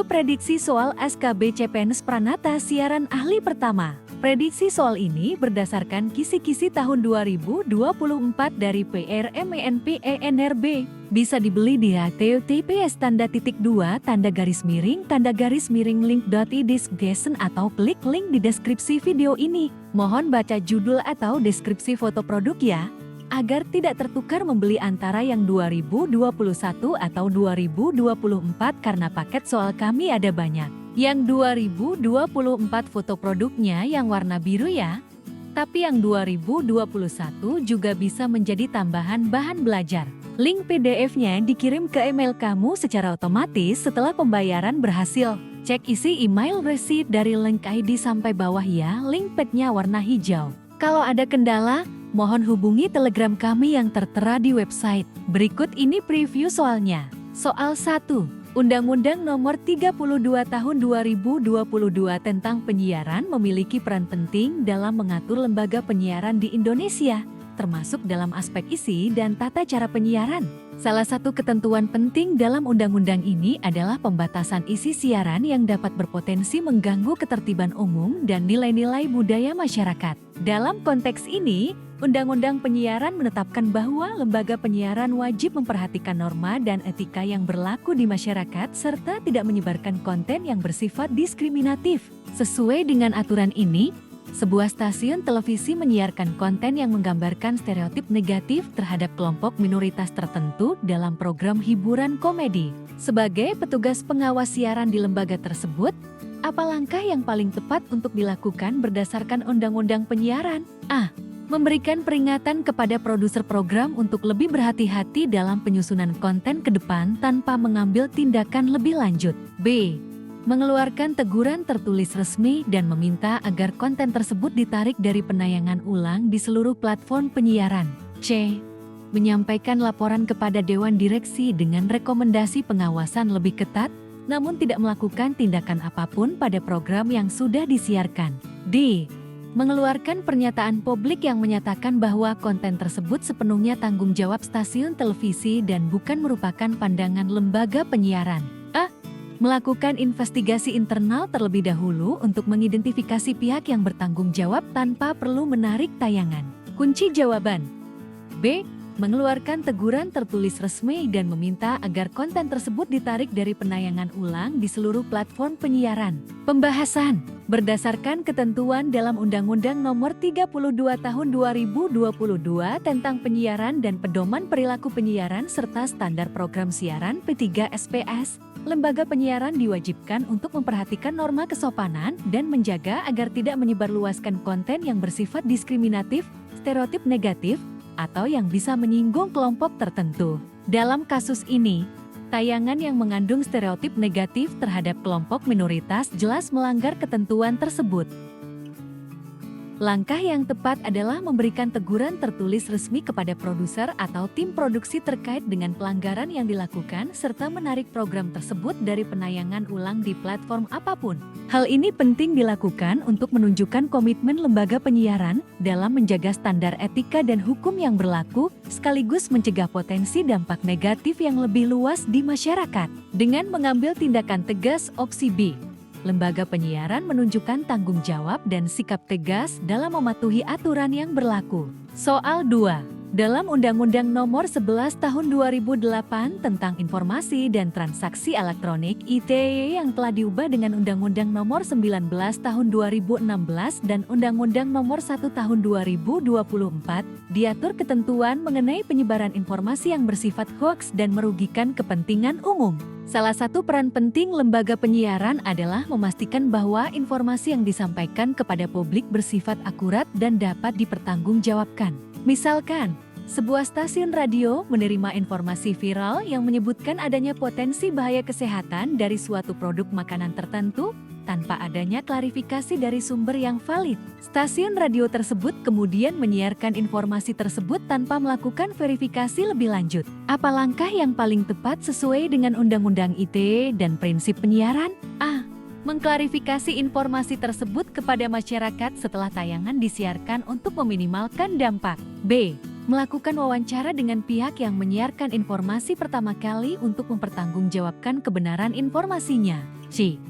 prediksi soal SKB CPNS Pranata siaran ahli pertama. Prediksi soal ini berdasarkan kisi-kisi tahun 2024 dari PRMENP-ENRB. Bisa dibeli di https://link.id/link.id/gesen atau klik link di deskripsi video ini. Mohon baca judul atau deskripsi foto produk ya, agar tidak tertukar membeli antara yang 2021 atau 2024 karena paket soal kami ada banyak. Yang 2024 foto produknya yang warna biru ya. Tapi yang 2021 juga bisa menjadi tambahan bahan belajar. Link PDF-nya dikirim ke email kamu secara otomatis setelah pembayaran berhasil. Cek isi email receipt dari link ID sampai bawah ya, link padnya warna hijau. Kalau ada kendala, mohon hubungi Telegram kami yang tertera di website. Berikut ini preview soalnya. Soal 1. Undang-Undang Nomor 32 Tahun 2022 tentang penyiaran memiliki peran penting dalam mengatur lembaga penyiaran di Indonesia, termasuk dalam aspek isi dan tata cara penyiaran. Salah satu ketentuan penting dalam undang-undang ini adalah pembatasan isi siaran yang dapat berpotensi mengganggu ketertiban umum dan nilai-nilai budaya masyarakat. Dalam konteks ini, Undang-Undang Penyiaran menetapkan bahwa lembaga penyiaran wajib memperhatikan norma dan etika yang berlaku di masyarakat serta tidak menyebarkan konten yang bersifat diskriminatif. Sesuai dengan aturan ini, sebuah stasiun televisi menyiarkan konten yang menggambarkan stereotip negatif terhadap kelompok minoritas tertentu dalam program hiburan komedi. Sebagai petugas pengawas siaran di lembaga tersebut, apa langkah yang paling tepat untuk dilakukan berdasarkan Undang-Undang Penyiaran? A. Memberikan peringatan kepada produser program untuk lebih berhati-hati dalam penyusunan konten ke depan tanpa mengambil tindakan lebih lanjut. B. Mengeluarkan teguran tertulis resmi dan meminta agar konten tersebut ditarik dari penayangan ulang di seluruh platform penyiaran. C. Menyampaikan laporan kepada Dewan Direksi dengan rekomendasi pengawasan lebih ketat, namun tidak melakukan tindakan apapun pada program yang sudah disiarkan. D. Mengeluarkan pernyataan publik yang menyatakan bahwa konten tersebut sepenuhnya tanggung jawab stasiun televisi dan bukan merupakan pandangan lembaga penyiaran. A. Melakukan investigasi internal terlebih dahulu untuk mengidentifikasi pihak yang bertanggung jawab tanpa perlu menarik tayangan. Kunci jawaban. B. Mengeluarkan teguran tertulis resmi dan meminta agar konten tersebut ditarik dari penayangan ulang di seluruh platform penyiaran. Pembahasan. Berdasarkan ketentuan dalam Undang-Undang Nomor 32 Tahun 2022 tentang penyiaran dan pedoman perilaku penyiaran serta standar program siaran P3SPS, lembaga penyiaran diwajibkan untuk memperhatikan norma kesopanan dan menjaga agar tidak menyebarluaskan konten yang bersifat diskriminatif, stereotip negatif, atau yang bisa menyinggung kelompok tertentu. Dalam kasus ini, tayangan yang mengandung stereotip negatif terhadap kelompok minoritas jelas melanggar ketentuan tersebut. Langkah yang tepat adalah memberikan teguran tertulis resmi kepada produser atau tim produksi terkait dengan pelanggaran yang dilakukan serta menarik program tersebut dari penayangan ulang di platform apapun. Hal ini penting dilakukan untuk menunjukkan komitmen lembaga penyiaran dalam menjaga standar etika dan hukum yang berlaku, sekaligus mencegah potensi dampak negatif yang lebih luas di masyarakat. Dengan mengambil tindakan tegas opsi B, lembaga penyiaran menunjukkan tanggung jawab dan sikap tegas dalam mematuhi aturan yang berlaku. Soal 2. Dalam Undang-Undang Nomor 11 Tahun 2008 tentang Informasi dan Transaksi Elektronik (ITE) yang telah diubah dengan Undang-Undang Nomor 19 Tahun 2016 dan Undang-Undang Nomor 1 Tahun 2024, diatur ketentuan mengenai penyebaran informasi yang bersifat hoaks dan merugikan kepentingan umum. Salah satu peran penting lembaga penyiaran adalah memastikan bahwa informasi yang disampaikan kepada publik bersifat akurat dan dapat dipertanggungjawabkan. Misalkan, sebuah stasiun radio menerima informasi viral yang menyebutkan adanya potensi bahaya kesehatan dari suatu produk makanan tertentu tanpa adanya klarifikasi dari sumber yang valid. Stasiun radio tersebut kemudian menyiarkan informasi tersebut tanpa melakukan verifikasi lebih lanjut. Apa langkah yang paling tepat sesuai dengan Undang-Undang ITE dan prinsip penyiaran? A. Mengklarifikasi informasi tersebut kepada masyarakat setelah tayangan disiarkan untuk meminimalkan dampak. B. Melakukan wawancara dengan pihak yang menyiarkan informasi pertama kali untuk mempertanggungjawabkan kebenaran informasinya. C.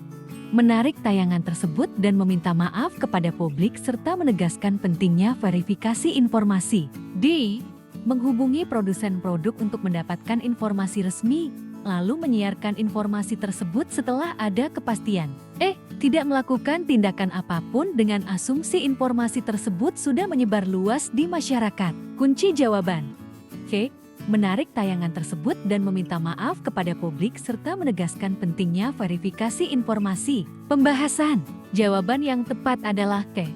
Menarik tayangan tersebut dan meminta maaf kepada publik serta menegaskan pentingnya verifikasi informasi. D. Menghubungi produsen produk untuk mendapatkan informasi resmi, lalu menyiarkan informasi tersebut setelah ada kepastian. E. Tidak melakukan tindakan apapun dengan asumsi informasi tersebut sudah menyebar luas di masyarakat. Kunci jawaban. C. Menarik tayangan tersebut dan meminta maaf kepada publik serta menegaskan pentingnya verifikasi informasi. Pembahasan. Jawaban yang tepat adalah C.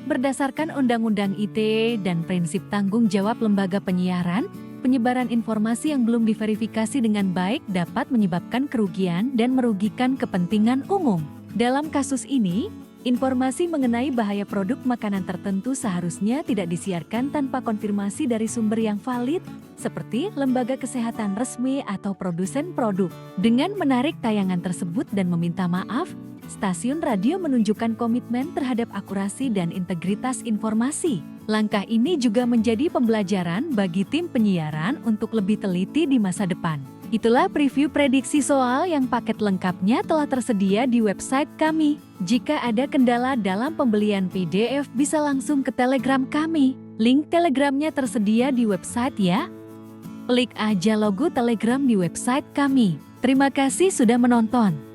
Berdasarkan Undang-Undang ITE dan prinsip tanggung jawab lembaga penyiaran, penyebaran informasi yang belum diverifikasi dengan baik dapat menyebabkan kerugian dan merugikan kepentingan umum. Dalam kasus ini, informasi mengenai bahaya produk makanan tertentu seharusnya tidak disiarkan tanpa konfirmasi dari sumber yang valid, seperti lembaga kesehatan resmi atau produsen produk. Dengan menarik tayangan tersebut dan meminta maaf, stasiun radio menunjukkan komitmen terhadap akurasi dan integritas informasi. Langkah ini juga menjadi pembelajaran bagi tim penyiaran untuk lebih teliti di masa depan. Itulah preview prediksi soal yang paket lengkapnya telah tersedia di website kami. Jika ada kendala dalam pembelian PDF bisa langsung ke Telegram kami. Link Telegramnya tersedia di website ya. Klik aja logo Telegram di website kami. Terima kasih sudah menonton.